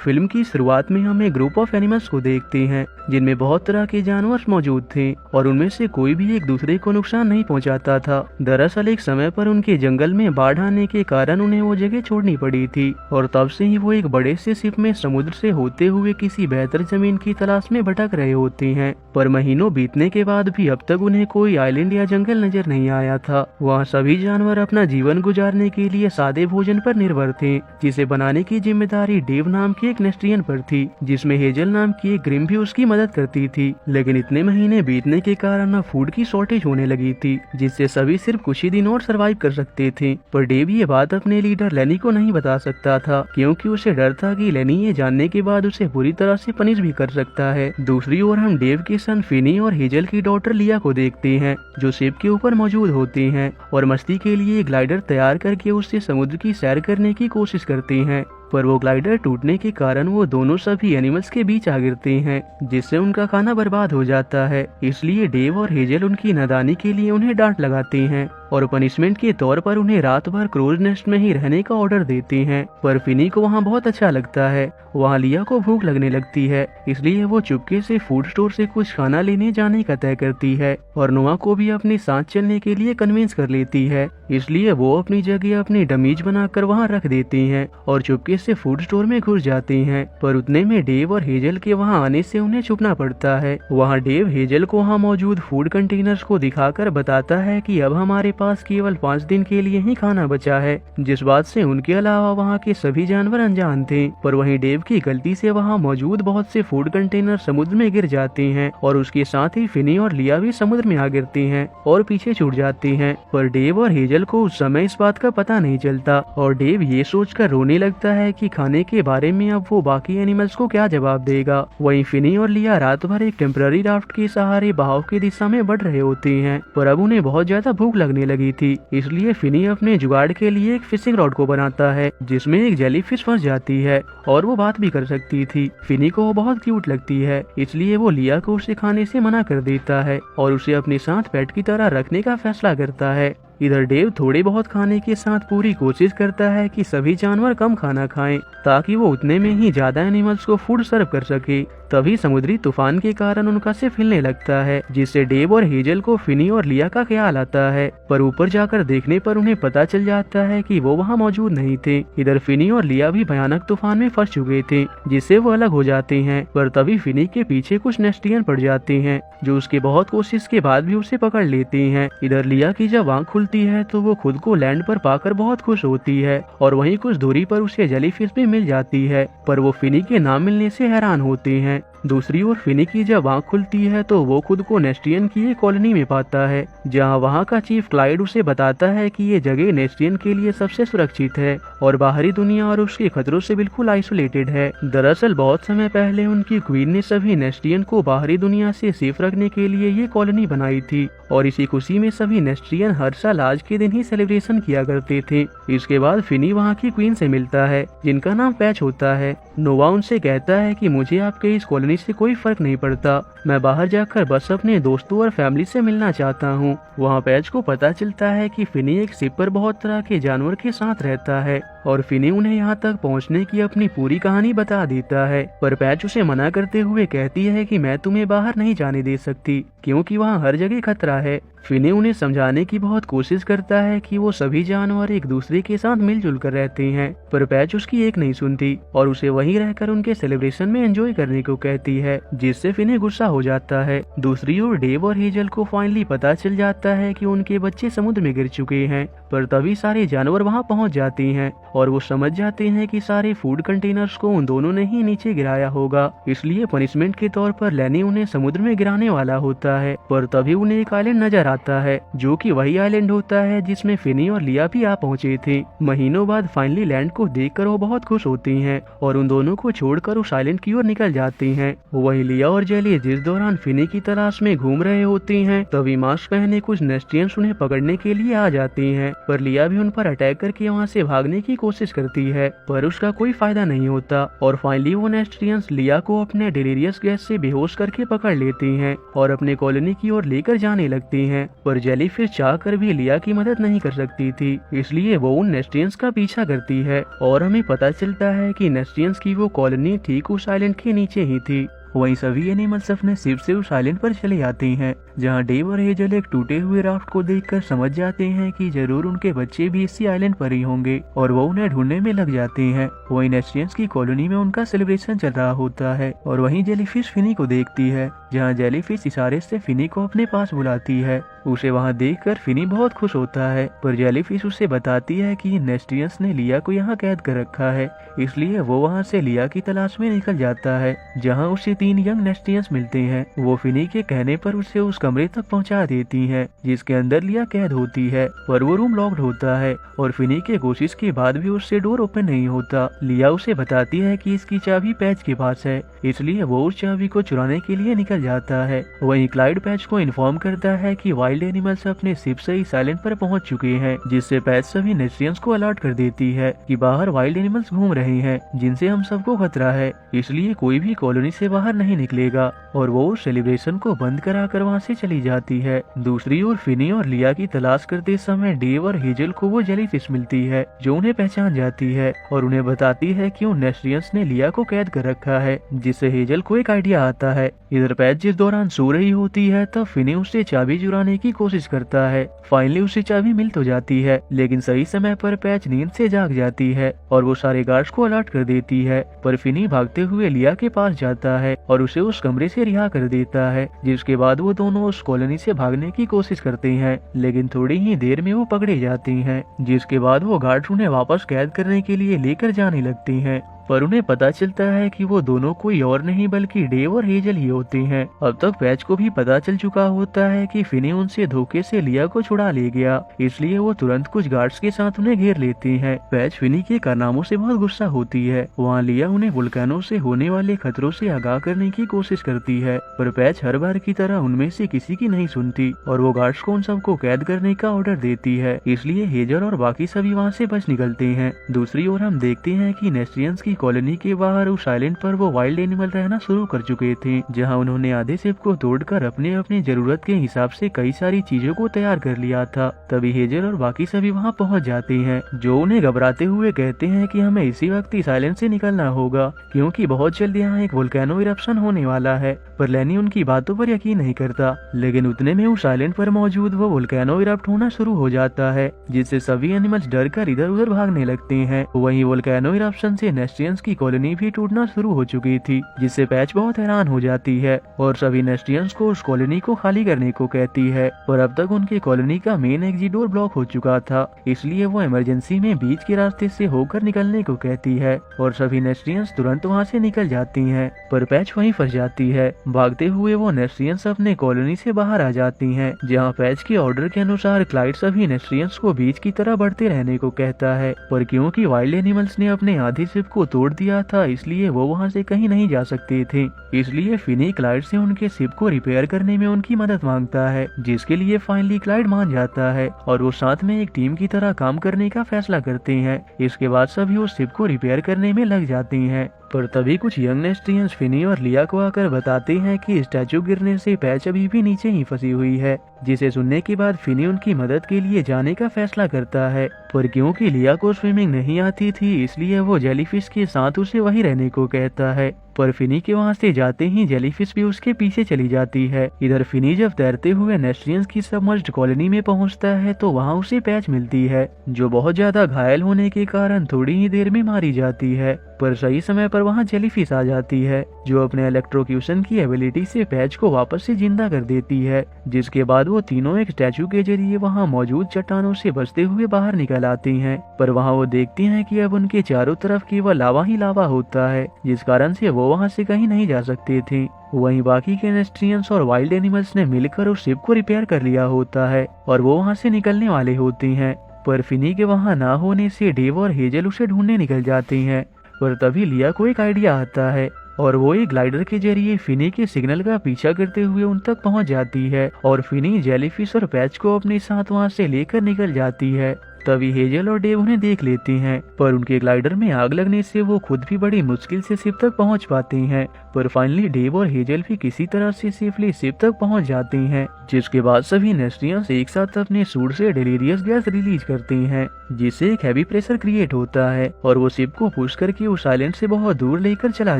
Film की शुरुआत में हम एक ग्रुप ऑफ एनिमल्स को देखते हैं जिनमें बहुत तरह के जानवर मौजूद थे और उनमें से कोई भी एक दूसरे को नुकसान नहीं पहुंचाता था। दरअसल एक समय पर उनके जंगल में बाढ़ आने के कारण उन्हें वो जगह छोड़नी पड़ी थी और तब से ही वो एक बड़े से शिप में समुद्र से होते हुए किसी बेहतर जमीन की तलाश में भटक रहे होते हैं। पर महीनों बीतने के बाद भी अब तक उन्हें कोई आइलैंड या जंगल नजर नहीं आया था। वहाँ सभी जानवर अपना जीवन गुजारने के लिए सादे भोजन पर निर्भर थे, जिसे बनाने की जिम्मेदारी डेव नाम के एक नेस्ट्रियन पर थी, जिसमें हेजल नाम की एक ग्रिम भी उसकी मदद करती थी। लेकिन इतने महीने बीतने के कारण अब फूड की शॉर्टेज होने लगी थी, जिससे सभी सिर्फ कुछ ही दिन और सरवाइव कर सकते थे। पर डेव ये बात अपने लीडर लेनी को नहीं बता सकता था, क्योंकि उसे डर था कि लेनी ये जानने के बाद उसे बुरी तरह से पनिश भी कर सकता है। दूसरी ओर हम डेव के सन फिनी और हेजल की डॉटर लिया को देखते हैं, जो शिप के ऊपर मौजूद होते हैं और मस्ती के लिए ग्लाइडर तैयार करके उससे समुद्र की सैर करने की कोशिश करते हैं। पर वो ग्लाइडर टूटने के कारण वो दोनों सभी एनिमल्स के बीच आ गिरते हैं, जिससे उनका खाना बर्बाद हो जाता है। इसलिए डेव और हेजल उनकी नादानी के लिए उन्हें डांट लगाते हैं और पनिशमेंट के तौर पर उन्हें रात भर क्रोज नेस्ट में ही रहने का ऑर्डर देते हैं। पर फिनी को वहाँ बहुत अच्छा लगता है। वहाँ लिया को भूख लगने लगती है, इसलिए वो चुपके से फूड स्टोर से कुछ खाना लेने जाने का तय करती है और नोआ को भी अपने साथ चलने के लिए कन्विंस कर लेती है। इसलिए वो अपनी जगह अपनी डमीज बनाकर वहाँ रख देती हैं और चुपके से फूड स्टोर में घुस जाते हैं। पर उतने में डेव और हेजल के वहाँ आने से उन्हें छुपना पड़ता है। वहाँ डेव हेजल को वहाँ मौजूद फूड कंटेनर्स को दिखाकर बताता है कि अब हमारे पास केवल 5 दिन के लिए ही खाना बचा है, जिस बात से उनके अलावा वहाँ के सभी जानवर अनजान थे। पर वहीं डेव की गलती से वहाँ मौजूद बहुत से फूड कंटेनर समुद्र में गिर जाते हैं और उसके साथ ही फिनी और लिया भी समुद्र में आ गिरती हैं और पीछे छूट जाती हैं। पर डेव और हेजल को उस समय इस बात का पता नहीं चलता और डेव ये सोचकर रोने लगता है कि खाने के बारे में अब वो बाकी एनिमल्स को क्या जवाब देगा। वहीं फिनी और लिया रात भर एक टेम्पररी राफ्ट के सहारे बहाव की दिशा में बढ़ रहे होते हैं, पर अब उन्हें बहुत ज्यादा भूख लगने लगी थी। इसलिए फिनी अपने जुगाड़ के लिए एक फिशिंग रॉड को बनाता है, जिसमें एक जेलीफिश फंस जाती है और वो बात भी कर सकती थी। फिनी को वो बहुत क्यूट लगती है, इसलिए वो लिया को उसे खाने से मना कर देता है और उसे अपने साथ पेट की तरह रखने का फैसला करता है। इधर डेव थोड़े बहुत खाने के साथ पूरी कोशिश करता है कि सभी जानवर कम खाना खाएं, ताकि वो उतने में ही ज्यादा एनिमल्स को फूड सर्व कर सके। तभी समुद्री तूफान के कारण उनका सिर हिलने लगता है, जिससे डेव और हेजल को फिनी और लिया का ख्याल आता है। पर ऊपर जाकर देखने पर उन्हें पता चल जाता है कि वो वहाँ मौजूद नहीं थे। इधर फिनी और लिया भी भयानक तूफान में फंस चुके थे, जिससे वो अलग हो जाते हैं। पर तभी फिनी के पीछे कुछ नेस्टियन पड़ जाते हैं, जो उसके बहुत कोशिश के बाद भी उसे पकड़ लेते हैं। इधर लिया की जब आँख खुलती है तो वो खुद को लैंड पर पाकर बहुत खुश होती है और वहीं कुछ दूरी पर उसे जेलीफिश भी मिल जाती है। पर वो फिनी के ना मिलने से हैरान होते हैं। दूसरी ओर फिनी की जब आँख खुलती है तो वो खुद को नेस्टियन की एक कॉलोनी में पाता है, जहाँ वहाँ का चीफ क्लाइड उसे बताता है कि ये जगह नेस्टियन के लिए सबसे सुरक्षित है और बाहरी दुनिया और उसके खतरों से बिल्कुल आइसोलेटेड है। दरअसल बहुत समय पहले उनकी क्वीन ने सभी नेस्टियन को बाहरी दुनिया से सेफ रखने के लिए ये कॉलोनी बनाई थी और इसी खुशी में सभी नेस्टियन हर साल आज के दिन ही सेलिब्रेशन किया करते थे। इसके बाद फिनी वहाँ की क्वीन से मिलता है, जिनका नाम पैच होता है। नोवा उनसे कहता है कि मुझे आपके इस कॉलोनी से कोई फर्क नहीं पड़ता, मैं बाहर जाकर बस अपने दोस्तों और फैमिली से मिलना चाहता हूँ। वहाँ पैच को पता चलता है कि फिनी एक शिप पर बहुत तरह के जानवर के साथ रहता है और फिनी उन्हें यहाँ तक पहुँचने की अपनी पूरी कहानी बता देता है। पर पैच उसे मना करते हुए कहती है कि मैं तुम्हें बाहर नहीं जाने दे सकती, क्योंकि वहाँ हर जगह खतरा है। फिनी उन्हें समझाने की बहुत कोशिश करता है कि वो सभी जानवर एक दूसरे के साथ मिलजुल कर रहते हैं, पर पैच उसकी एक नहीं सुनती और उसे वहीं रहकर उनके सेलिब्रेशन में एंजॉय करने को कहती है, जिससे फिनी गुस्सा हो जाता है। दूसरी ओर डेव और हेजल को फाइनली पता चल जाता है कि उनके बच्चे समुद्र में गिर चुके हैं, पर तभी सारे जानवर वहां पहुंच जाते हैं और वो समझ जाते हैं कि सारे फूड कंटेनर्स को उन दोनों ने ही नीचे गिराया होगा। इसलिए पनिशमेंट के तौर पर लेनी उन्हें समुद्र में गिराने वाला होता है। पर तभी उन्हें एक आइलैंड नजर आता है, जो कि वही आइलैंड होता है जिसमें फिनी और लिया भी आ पहुंचे थे। महीनों बाद फाइनली लैंड को देखकर वो बहुत खुश होती हैं और उन दोनों को छोड़कर उस आइलैंड की ओर निकल जाती हैं। वही लिया और जेली जिस दौरान फिनी की तलाश में घूम रहे होती हैं, तभी मास्क पहने कुछ नेस्टियंस उन्हें पकड़ने के लिए आ जाती हैं, पर लिया भी उन पर अटैक करके वहाँ से भागने की कोशिश करती है, पर उसका कोई फायदा नहीं होता और फाइनली वो नेस्ट्रियंस लिया को अपने डिलीरियस गैस से बेहोश करके पकड़ लेती हैं और अपने कॉलोनी की ओर लेकर जाने लगती हैं। पर जेलीफिश चाह कर भी लिया की मदद नहीं कर सकती थी, इसलिए वो उन नेस्ट्रियंस का पीछा करती है और हमें पता चलता है कि नेस्ट्रियंस की वो कॉलोनी ठीक उस आइलैंड के नीचे ही थी। वहीं सभी एनिमल्स अपने शिप से उस आइलैंड पर चले आते हैं, जहां डेव और हेजल एक टूटे हुए राफ्ट को देखकर समझ जाते हैं कि जरूर उनके बच्चे भी इसी आइलैंड पर ही होंगे और वो उन्हें ढूंढने में लग जाते हैं। वहीं नेस्ट्रियंस की कॉलोनी में उनका सेलिब्रेशन चल रहा होता है और वहीं जेलीफिश फिनी को देखती है, जहाँ जेलीफिश इशारे से फिनी को अपने पास बुलाती है। उसे वहाँ देखकर फिनी बहुत खुश होता है, पर जेलीफिश उसे बताती है कि नेस्ट्रियंस ने लिया को यहाँ कैद कर रखा है, इसलिए वो वहाँ से लिया की तलाश में निकल जाता है, जहाँ उसे 3 यंग नेस्ट्रियंस मिलते हैं। वो फिनी के कहने पर उसे उस कमरे तक पहुँचा देती हैं, जिसके अंदर लिया कैद होती है, पर वो रूम लॉक्ड होता है और फिनी के कोशिश के बाद भी उससे डोर ओपन नहीं होता। लिया उसे बताती है कि इसकी चाबी पैच के पास है, इसलिए वो उस चाबी को चुराने के लिए निकल जाता है। वहीं क्लाइड पैच को इन्फॉर्म करता है कि वाइल्ड एनिमल्स अपने शिप से इस आइलैंड पर पहुंच चुके हैं, जिससे पैच सभी नेस्ट्रियंस को अलर्ट कर देती है कि बाहर वाइल्ड एनिमल्स घूम रहे हैं जिनसे हम सबको खतरा है, इसलिए कोई भी कॉलोनी से बाहर नहीं निकलेगा और वो सेलिब्रेशन को बंद कराकर वहाँ से चली जाती है। दूसरी ओर फिनी और लिया की तलाश करते समय डेव और हेजल को वो जेलीफिश मिलती है, जो उन्हें पहचान जाती है और उन्हें बताती है कि उन नेस्ट्रियंस ने लिया को कैद कर रखा है, जिससे हेजल को एक आइडिया आता है। इधर पैच जिस दौरान सो रही होती है तब फिनी उससे चाबी चुराने की कोशिश करता है। फाइनली उसे चाबी मिल तो जाती है, लेकिन सही समय पर पैच नींद से जाग जाती है और वो सारे गार्ड्स को अलर्ट कर देती है, पर फिनी भागते हुए लिया के पास जाता है और उसे उस कमरे से रिहा कर देता है, जिसके बाद वो दोनों उस कॉलोनी से भागने की कोशिश करते हैं, लेकिन थोड़ी ही देर में वो पकड़े जाते हैं, जिसके बाद वो गार्ड्स उन्हें वापस कैद करने के लिए लेकर जाने लगते हैं। पर उन्हें पता चलता है कि वो दोनों कोई और नहीं बल्कि डेव और हेजल ही होते हैं। अब तक पैच को भी पता चल चुका होता है कि फिनी उनसे धोखे से लिया को छुड़ा ले गया, इसलिए वो तुरंत कुछ गार्ड्स के साथ उन्हें घेर लेती हैं। पैच फिनी के कारनामों से बहुत गुस्सा होती है। वहाँ लिया उन्हें वुल्कानों से होने वाले खतरों से आगाह करने की कोशिश करती है, पर पैच हर बार की तरह उनमें से किसी की नहीं सुनती और वो गार्ड्स को उन सबको कैद करने का ऑर्डर देती है, इसलिए हेजल और बाकी सभी वहाँ से बच निकलते हैं। दूसरी ओर हम देखते हैं कि नेस्ट्रियंस की कॉलोनी के बाहर उस आइलैंड पर वो वाइल्ड एनिमल रहना शुरू कर चुके थे, जहां उन्होंने आधे शिप को तोड़कर अपने अपनी जरूरत के हिसाब से कई सारी चीजों को तैयार कर लिया था। तभी हेजल और बाकी सभी वहां पहुंच जाते हैं, जो उन्हें घबराते हुए कहते हैं कि हमें इसी वक्त इस आइलैंड से निकलना होगा, क्योंकि बहुत जल्द यहाँ एक वोल्केनो इरप्शन होने वाला है। पर लैनी उनकी बातों पर यकीन नहीं करता, लेकिन उतने में उस आइलैंड पर मौजूद वो वोल्केनो इरप्ट होना शुरू हो जाता है, जिससे सभी एनिमल्स डर कर इधर उधर भागने लगते हैं। वहीं वोल्केनो इरप्शन से नेस्ट्रियंस की कॉलोनी भी टूटना शुरू हो चुकी थी, जिससे पैच बहुत हैरान हो जाती है और सभी नेस्ट्रियंस को उस कॉलोनी को खाली करने को कहती है। पर अब तक उनकी कॉलोनी का मेन एग्जिट डोर ब्लॉक हो चुका था, इसलिए वो इमरजेंसी में बीच के रास्ते से होकर निकलने को कहती है और सभी नेस्ट्रियंस तुरंत वहाँ से निकल जाती हैं। पर पैच वहीं फंस जाती है। भागते हुए वो नेस्ट्रियंस अपने कॉलोनी से बाहर आ जाती हैं, जहाँ पैच के ऑर्डर के अनुसार क्लाइड सभी नेस्ट्रियंस को बीच की तरह बढ़ते रहने को कहता है, पर क्योंकि वाइल्ड एनिमल्स ने अपने आधी शिप को तोड़ दिया था, इसलिए वो वहाँ से कहीं नहीं जा सकते थे। इसलिए फिनी क्लाइड से उनके शिप को रिपेयर करने में उनकी मदद मांगता है, जिसके लिए फाइनली क्लाइड मान जाता है और वो साथ में एक टीम की तरह काम करने का फैसला करते हैं। इसके बाद सभी उस शिप को रिपेयर करने में लग जाते हैं। पर तभी कुछ यंग नेस्ट्रियंस फिनी और लिया को आकर बताते हैं कि स्टैचू गिरने से पैच अभी भी नीचे ही फंसी हुई है, जिसे सुनने के बाद फिनी उनकी मदद के लिए जाने का फैसला करता है। पर क्योंकि लिया को स्विमिंग नहीं आती थी, इसलिए वो जेलीफिश के साथ उसे वहीं रहने को कहता है। पर फिनी के वहाँ से जाते ही जेलीफिश भी उसके पीछे चली जाती है। इधर फिनी जब तैरते हुए नेस्ट्रियंस की सबमर्ज्ड कॉलोनी में पहुँचता है तो वहाँ उसे पैच मिलती है, जो बहुत ज्यादा घायल होने के कारण थोड़ी ही देर में मारी जाती है। पर सही समय पर वहाँ जेलीफिश आ जाती है, जो अपने इलेक्ट्रोक्यूशन की एबिलिटी से पैच को वापस से जिंदा कर देती है, जिसके बाद वो तीनों एक स्टैचू के जरिए वहाँ मौजूद चट्टानों से बचते हुए बाहर निकल आती हैं। पर वहाँ वो देखती हैं कि अब उनके चारों तरफ केवल लावा ही लावा होता है, जिस कारण से वो वहाँ से कहीं नहीं जा सकते थे। वहीं बाकी के नेस्ट्रियंस और वाइल्ड एनिमल्स ने मिलकर उस शिप को रिपेयर कर लिया होता है और वो वहाँ से निकलने वाले होते हैं। पर फिनी के वहाँ ना होने से डेव और हेजल उसे ढूंढने निकल जाते हैं। पर तभी लिया को एक आइडिया आता है और वो एक ग्लाइडर के जरिए फिनी के सिग्नल का पीछा करते हुए उन तक पहुंच जाती है और फिनी जेलीफिश और पैच को अपने साथ वहां से लेकर निकल जाती है। तभी हेजल और डेव उन्हें देख लेते हैं, पर उनके ग्लाइडर में आग लगने से वो खुद भी बड़ी मुश्किल से शिप तक पहुंच पाते हैं। पर फाइनली डेव और हेजल भी किसी तरह से सेफली शिप तक पहुंच जाते हैं, जिसके बाद सभी नेस्ट्रियंस एक साथ अपने सूट से डेलीरियस गैस रिलीज करते हैं, जिससे एक हैवी प्रेशर क्रिएट होता है और वो शिप को पुश करके उस आइलैंड से बहुत दूर लेकर चला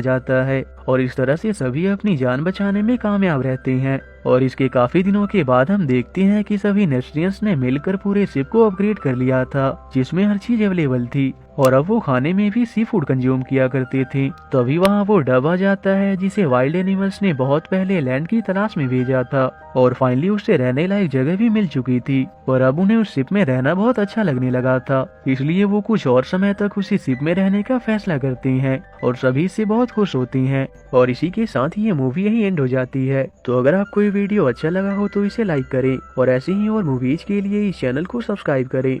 जाता है। और इस तरह से सभी अपनी जान बचाने में कामयाब रहते हैं। और इसके काफी दिनों के बाद हम देखते हैं कि सभी नेस्ट्रियंस ने मिलकर पूरे शिप को अपग्रेड कर लिया था, जिसमें हर चीज अवेलेबल थी और अब वो खाने में भी सी फूड कंज्यूम किया करते थे। तभी वहाँ वो डब आ जाता है, जिसे वाइल्ड एनिमल्स ने बहुत पहले लैंड की तलाश में भेजा था और फाइनली उसे रहने लायक जगह भी मिल चुकी थी। पर अब उन्हें उस शिप में रहना बहुत अच्छा लगने लगा था, इसलिए वो कुछ और समय तक उसी शिप में रहने का फैसला करते हैं और सभी इससे बहुत खुश होती हैं। और इसी के साथ ये मूवी यही एंड हो जाती है। तो अगर आपको ये वीडियो अच्छा लगा हो तो इसे लाइक करें और ऐसे ही और मूवीज के लिए इस चैनल को सब्सक्राइब करें।